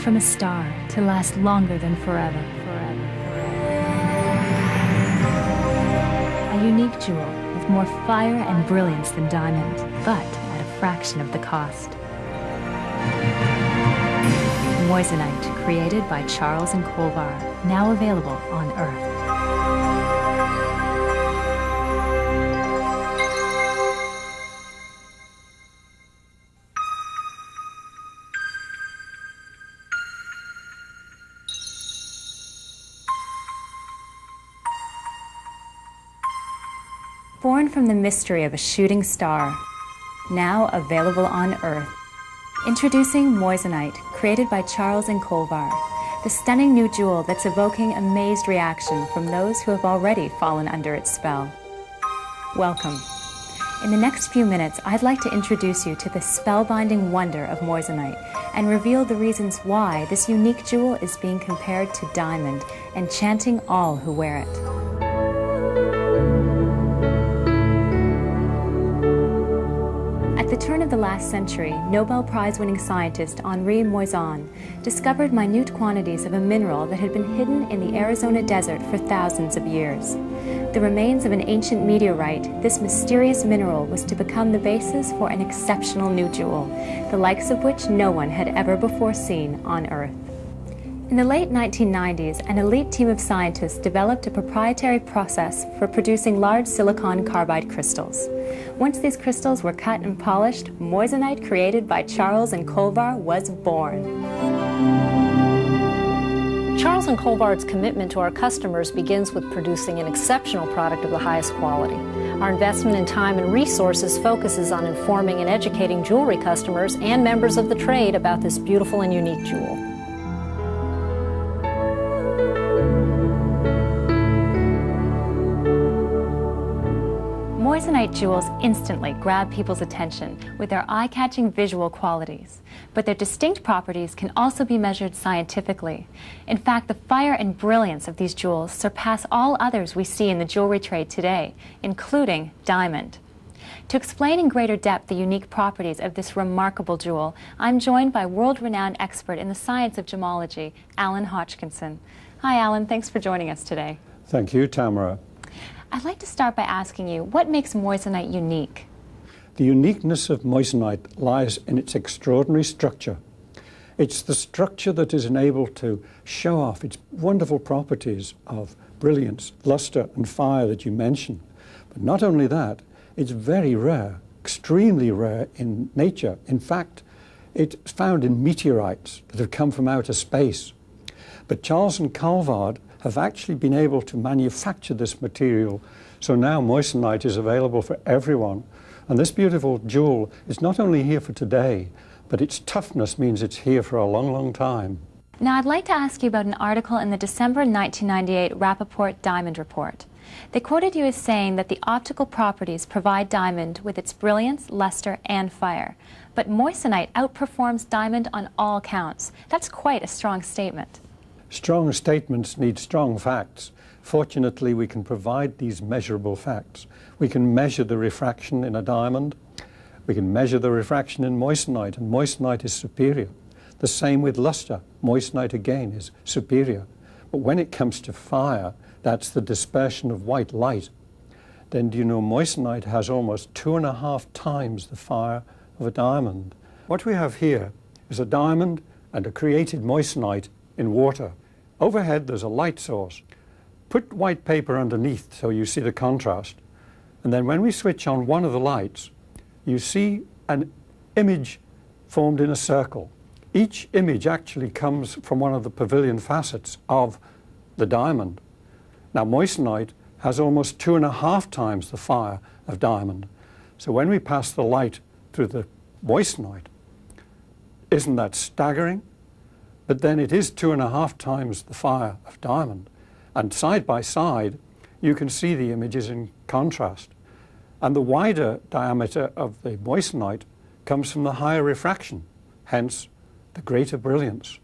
from a star to last longer than forever. A unique jewel with more fire and brilliance than diamond, but at a fraction of the cost. Moissanite, created by Charles and Colvar, now available on Earth. Born from the mystery of a shooting star, now available on Earth. Introducing Moissanite, created by Charles and Colvar, the stunning new jewel that's evoking amazed reaction from those who have already fallen under its spell. Welcome. In the next few minutes, I'd like to introduce you to the spellbinding wonder of Moissanite and reveal the reasons why this unique jewel is being compared to diamond, enchanting all who wear it. At the turn of the last century, Nobel Prize-winning scientist Henri Moissan discovered minute quantities of a mineral that had been hidden in the Arizona desert for thousands of years. The remains of an ancient meteorite, this mysterious mineral was to become the basis for an exceptional new jewel, the likes of which no one had ever before seen on Earth. In the late 1990s, an elite team of scientists developed a proprietary process for producing large silicon carbide crystals. Once these crystals were cut and polished, Moissanite, created by Charles and Colvar, was born. Charles and Colvar's commitment to our customers begins with producing an exceptional product of the highest quality. Our investment in time and resources focuses on informing and educating jewelry customers and members of the trade about this beautiful and unique jewel. Moissanite jewels instantly grab people's attention with their eye-catching visual qualities, but their distinct properties can also be measured scientifically. In fact, the fire and brilliance of these jewels surpass all others we see in the jewelry trade today, including diamond. To explain in greater depth the unique properties of this remarkable jewel, I'm joined by world-renowned expert in the science of gemology, Alan Hodgkinson. Hi, Alan. Thanks for joining us today. Thank you, Tamara. I'd like to start by asking you, what makes Moissanite unique? The uniqueness of Moissanite lies in its extraordinary structure. It's the structure that is enabled to show off its wonderful properties of brilliance, luster, and fire that you mentioned. But not only that, it's very rare, extremely rare in nature. In fact, it's found in meteorites that have come from outer space. But Charles and Colvar have actually been able to manufacture this material, so now Moissanite is available for everyone. And this beautiful jewel is not only here for today, but its toughness means it's here for a long, long time. Now, I'd like to ask you about an article in the December 1998 Rappaport Diamond Report. They quoted you as saying that the optical properties provide diamond with its brilliance, luster, and fire. But Moissanite outperforms diamond on all counts. That's quite a strong statement. Strong statements need strong facts. Fortunately, we can provide these measurable facts. We can measure the refraction in a diamond. We can measure the refraction in Moissanite, and Moissanite is superior. The same with luster. Moissanite, again, is superior. But when it comes to fire, that's the dispersion of white light. Then do you know Moissanite has almost 2.5 times the fire of a diamond. What we have here is a diamond and a created Moissanite in water. Overhead there's a light source. Put white paper underneath so you see the contrast, and then when we switch on one of the lights, you see an image formed in a circle. Each image actually comes from one of the pavilion facets of the diamond. Now Moissanite has almost 2.5 times the fire of diamond. So when we pass the light through the Moissanite, isn't that staggering? But then it is 2.5 times the fire of diamond. And side by side, you can see the images in contrast. And the wider diameter of the Moissanite comes from the higher refraction, hence the greater brilliance.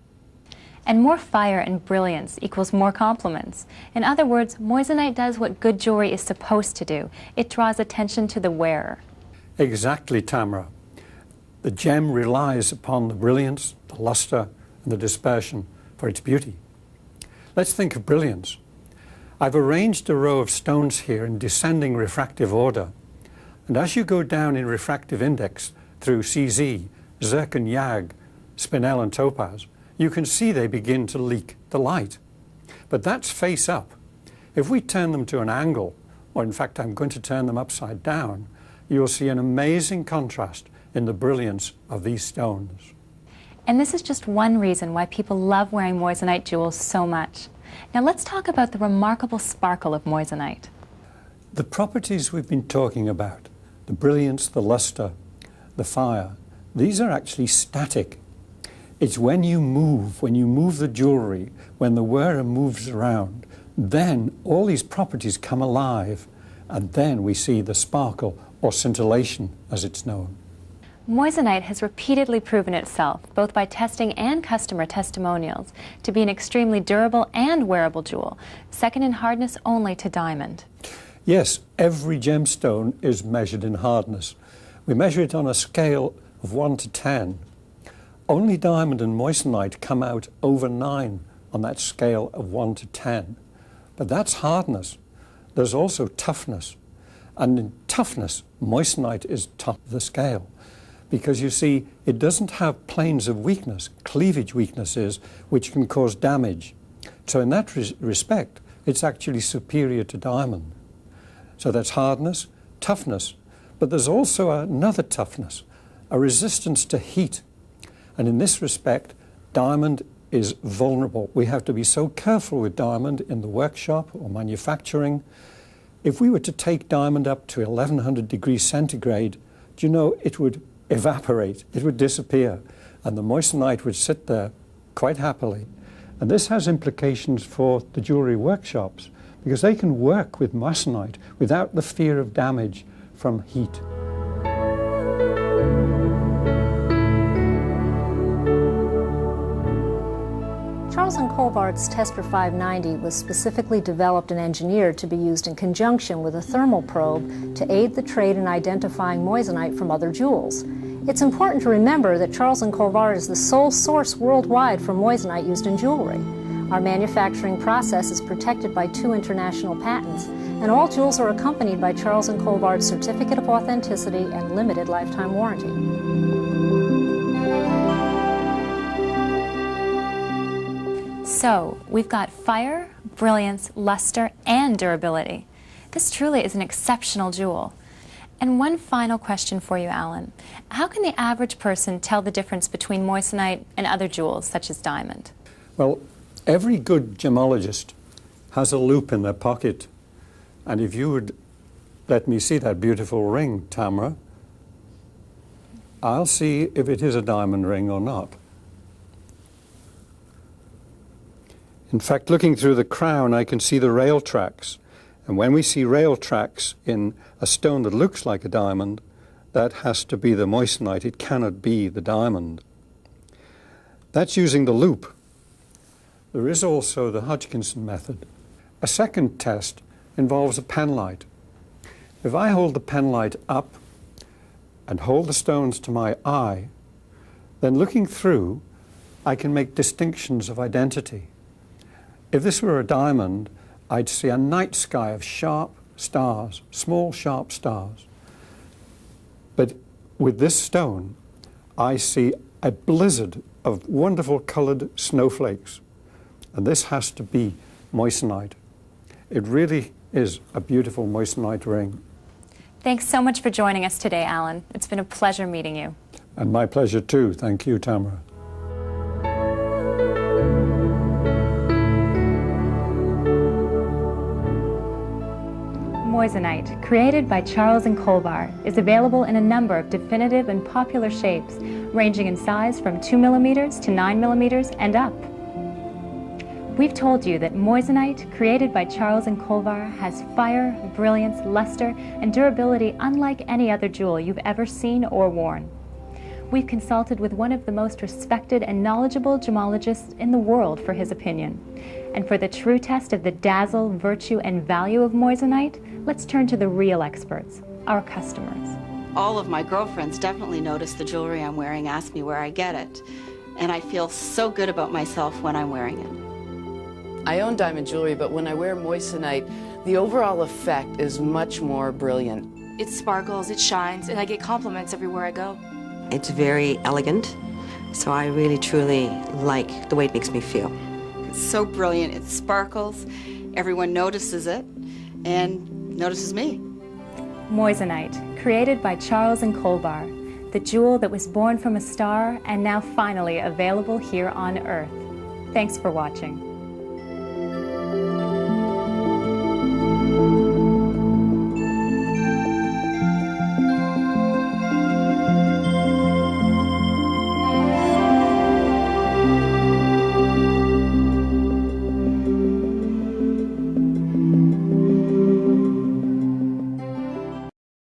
And more fire and brilliance equals more compliments. In other words, Moissanite does what good jewelry is supposed to do. It draws attention to the wearer. Exactly, Tamara. The gem relies upon the brilliance, the luster, and the dispersion for its beauty. Let's think of brilliance. I've arranged a row of stones here in descending refractive order, and as you go down in refractive index through CZ, zircon, yag, spinel and topaz, you can see they begin to leak the light. But that's face up. If we turn them to an angle, or in fact I'm going to turn them upside down, you'll see an amazing contrast in the brilliance of these stones. And this is just one reason why people love wearing moissanite jewels so much. Now let's talk about the remarkable sparkle of moissanite. The properties we've been talking about, the brilliance, the luster, the fire, these are actually static. It's when you move the jewellery, when the wearer moves around, then all these properties come alive, and then we see the sparkle or scintillation as it's known. Moissanite has repeatedly proven itself, both by testing and customer testimonials, to be an extremely durable and wearable jewel, second in hardness only to diamond. Yes, every gemstone is measured in hardness. We measure it on a scale of 1 to 10. Only diamond and moissanite come out over 9 on that scale of 1 to 10. But that's hardness. There's also toughness. And in toughness, moissanite is top of the scale. Because you see, it doesn't have planes of weakness, cleavage weaknesses, which can cause damage. So in that respect, it's actually superior to diamond. So that's hardness, toughness, but there's also another toughness, a resistance to heat. And in this respect, diamond is vulnerable. We have to be so careful with diamond in the workshop or manufacturing. If we were to take diamond up to 1100 degrees centigrade, do you know, it would evaporate, it would disappear, and the moissanite would sit there quite happily. And this has implications for the jewellery workshops, because they can work with moissanite without the fear of damage from heat. Charles & Colvard's Tester 590 was specifically developed and engineered to be used in conjunction with a thermal probe to aid the trade in identifying moissanite from other jewels. It's important to remember that Charles & Colvard is the sole source worldwide for moissanite used in jewelry. Our manufacturing process is protected by 2 international patents, and all jewels are accompanied by Charles & Colvard's Certificate of Authenticity and limited lifetime warranty. So, we've got fire, brilliance, luster, and durability. This truly is an exceptional jewel. And one final question for you, Alan. How can the average person tell the difference between moissanite and other jewels, such as diamond? Well, every good gemologist has a loop in their pocket. And if you would let me see that beautiful ring, Tamara, I'll see if it is a diamond ring or not. In fact, looking through the crown, I can see the rail tracks. And when we see rail tracks in a stone that looks like a diamond, that has to be the moissanite. It cannot be the diamond. That's using the loop. There is also the Hodgkinson method. A second test involves a penlight. If I hold the penlight up and hold the stones to my eye, then looking through, I can make distinctions of identity. If this were a diamond, I'd see a night sky of sharp stars, small sharp stars. But with this stone, I see a blizzard of wonderful coloured snowflakes. And this has to be moissanite. It really is a beautiful moissanite ring. Thanks so much for joining us today, Alan. It's been a pleasure meeting you. And my pleasure too. Thank you, Tamara. Moissanite, created by Charles & Colvard, is available in a number of definitive and popular shapes, ranging in size from 2 millimeters to 9 millimeters and up. We've told you that moissanite, created by Charles & Colvard, has fire, brilliance, luster, and durability unlike any other jewel you've ever seen or worn. We've consulted with one of the most respected and knowledgeable gemologists in the world for his opinion. And for the true test of the dazzle, virtue, and value of moissanite, let's turn to the real experts, our customers. All of my girlfriends definitely notice the jewelry I'm wearing, ask me where I get it. and I feel so good about myself when I'm wearing it. I own diamond jewelry, but when I wear moissanite, the overall effect is much more brilliant. It sparkles, it shines, and I get compliments everywhere I go. It's very elegant, so I really truly like the way it makes me feel. It's so brilliant, it sparkles, everyone notices it, and notices me. Moissanite, created by Charles and Colbar, the jewel that was born from a star and now finally available here on Earth. Thanks for watching.